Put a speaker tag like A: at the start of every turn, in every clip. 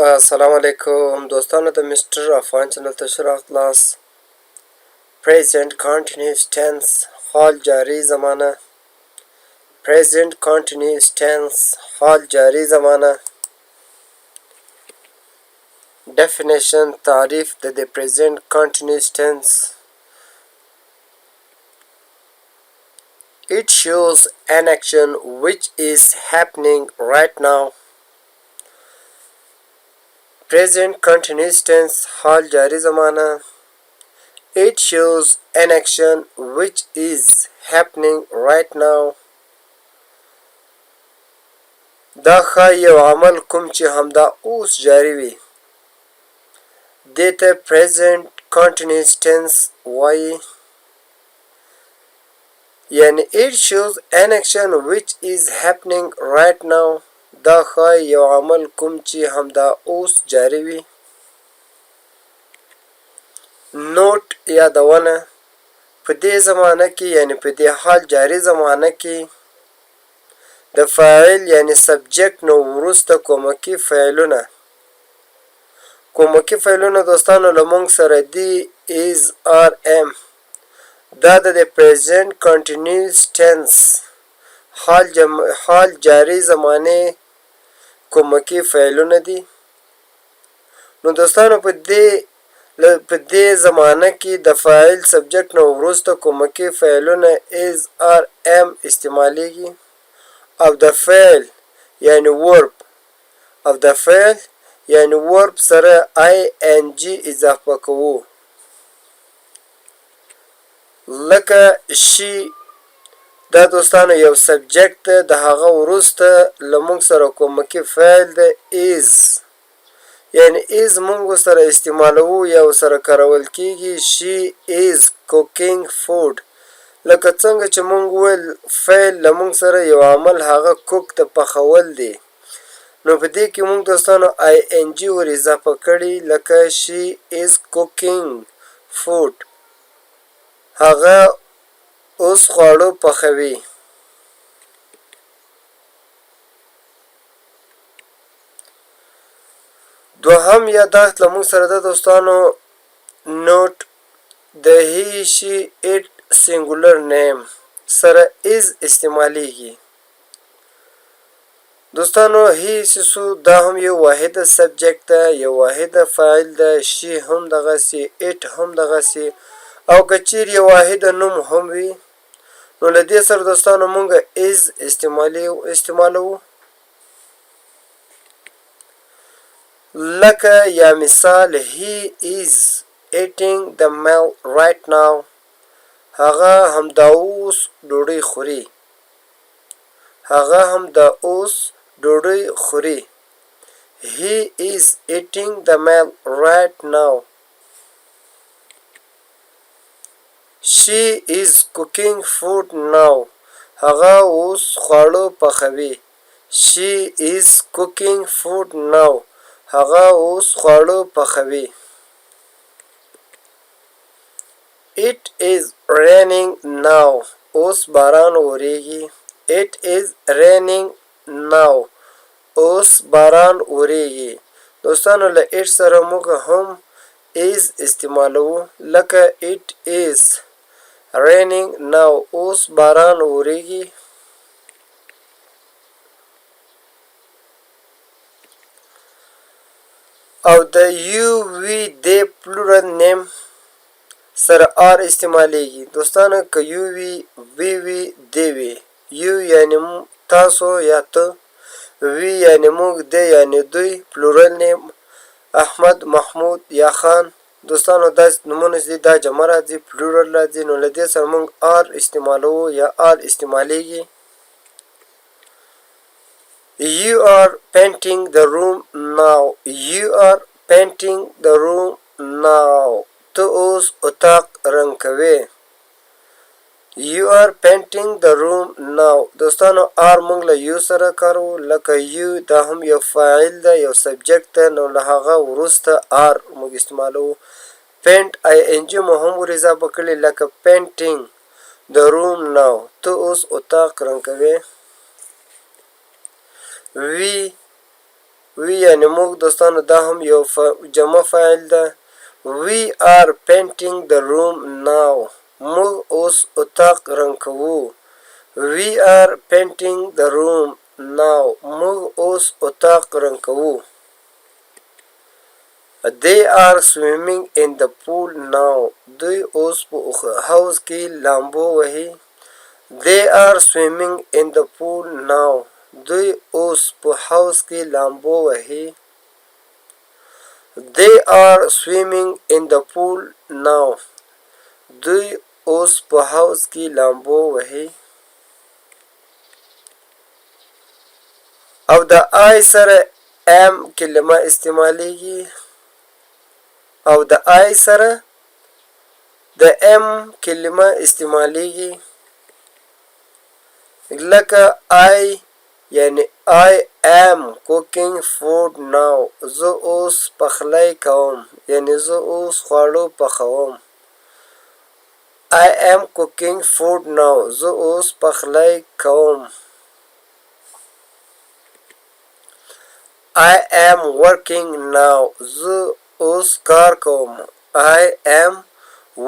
A: السلام علیکم دوستانو د مستر افغان چینل ته ښه راغلاست. present continuous tense حال جاری زمانه. present continuous tense حال جاری زمانه. definition تعریف د present continuous tense. It shows an action which is happening right now. Present continuous tense حال جاری زمانه. It shows an action which is happening right now. دا ښایي یو عمل کوم چې همدا اوس جاری وي. دې ته present continuous tense وایي. یعنی it shows an action which is happening right now. دا ښایي یو عمل کوم چې همدا اوس جاری وي. نوٹ یادونه په دې زمانه کې یعنی په دې حال جاری زمانه کې د فاعل یعنی سبجیکټ نو وروسته کومکی فعلونه دوستانو له موږ سره دي is are am. دا د present continuous tense حال جاری زمانه کومکی فعلونه دي. نو دوستانو په دې زمانه کې د فاعل سبجیکټ نو وروسته کومکی فعلونه is are am استعمالیږي او د فعل یعنی ورب سره ing اضافه کوو. لکه شي دا دوستانو یو سبجیکټ د هغه وروسته له موږ سره کومکی فعل د is یعنی is موږ سره استعمالوو یا سره کارول کیږي. she is cooking food. لکه څنګه چې موږ ویل فعل له موږ سره یو عمل هغه کوک ته پخول دی. نو په دې کې موږ دوستانو ing ور اضافه کړي. لکه she is cooking food. هغه اوس خواړه پخوي. دوهم یاداښت له موږ سره ده دوستانو نوٹ د he she it سینګولر نیم سره is استعمالیږي. دوستانو he she سو دا هم یو واحده سبجیکټ ده، یو واحده فاعل ده. she هم دغسې it هم دغسې او که چیرې یو واحده نوم هم وي نو له دې سره دوستانو مونږ is استعمالوو. لکه یا مثال he is eating the meal right now. هغه همدا اوس ډوډۍ خوري. he is eating the meal right now. she is cooking food now. هغه اوس خواړه پخوي. she is cooking food now. هغه اوس خواړه پخوي. it is raining now. اوس باران وریږي. it is raining now. اوس باران وریږي. دوستانو له it سره موږ هم is استعمالوو. لکه it is raining now. اوس باران وریږي. او د you we they plural name سره are استعمالیږي. دوستانو که you وي we وي they وي. you یعنی تاسو یا ته، we یعنی موږ، they یعنی دوی. plural name احمد، محمود یا خان. دوستانو دا نومونه دي دا جمع راځي plural راځي. نو له دې سره موږ are استعمالوو یا are استعمالیږي. you are painting the room now. you are painting the room now. ته اوس اتاق رنګ کوې. you are painting the room now. دوستانو are موږ له you سره کارو. لکه you دا هم یو فاعل ده، یو سبجیکټ ده. نو له هغه وروسته are موږ استعمالوو. paint ing مو هم ور اضافه کړي. لکه painting the room now. ته اوس اتاق رنګ کوې. we وی یعنی موږ دوستانو دا هم یو جمع فاعل ده. We are painting the room now. موږ اوس اتاق رنګ کوو. We are painting the room now. موږ اوس اتاق رنګ کوو. They are swimming in the pool now. دوی اوس په حوض کې لامبو وهي. They are swimming in the pool now. دوی اوس په حوض کې لامبو وهي. They are swimming in the pool now. دوی اوس په حوض کې لامبو وهي. او د آی سره ام کلمه استعمالیږي. او د آی سره د ام کلمه استعمالیږي. لکه آی یعنی I am cooking food now. زه اوس پخلی کوم یعنی زه اوس خواړه پخوم. I am cooking food now. زه اوس پخلی کوم. I am working now. زه اوس کار کوم. I am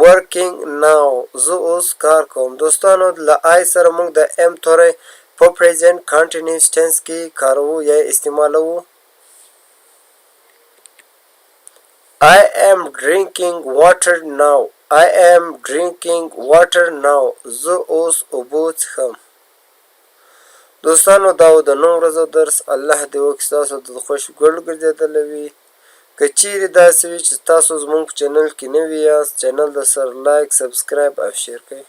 A: working now. زه اوس کار کوم. دوستانو له آی سره موږ د ام توری په پریزنټ کانټینیوس ټنس کې کاروو یا استعمالوو. I am drinking water now. I am drinking water now. زه اوس اوبه څښم. دوستانو دا و د نن ورځو درس. الله دې وکړي ستاسو د خوښ ګړ ګرځېدلی وي. که چیرې داسې وي چې تاسو زموږ په چینل کې نوي یاست چینل د سره لایک سبسکرایب او شیر کړئ.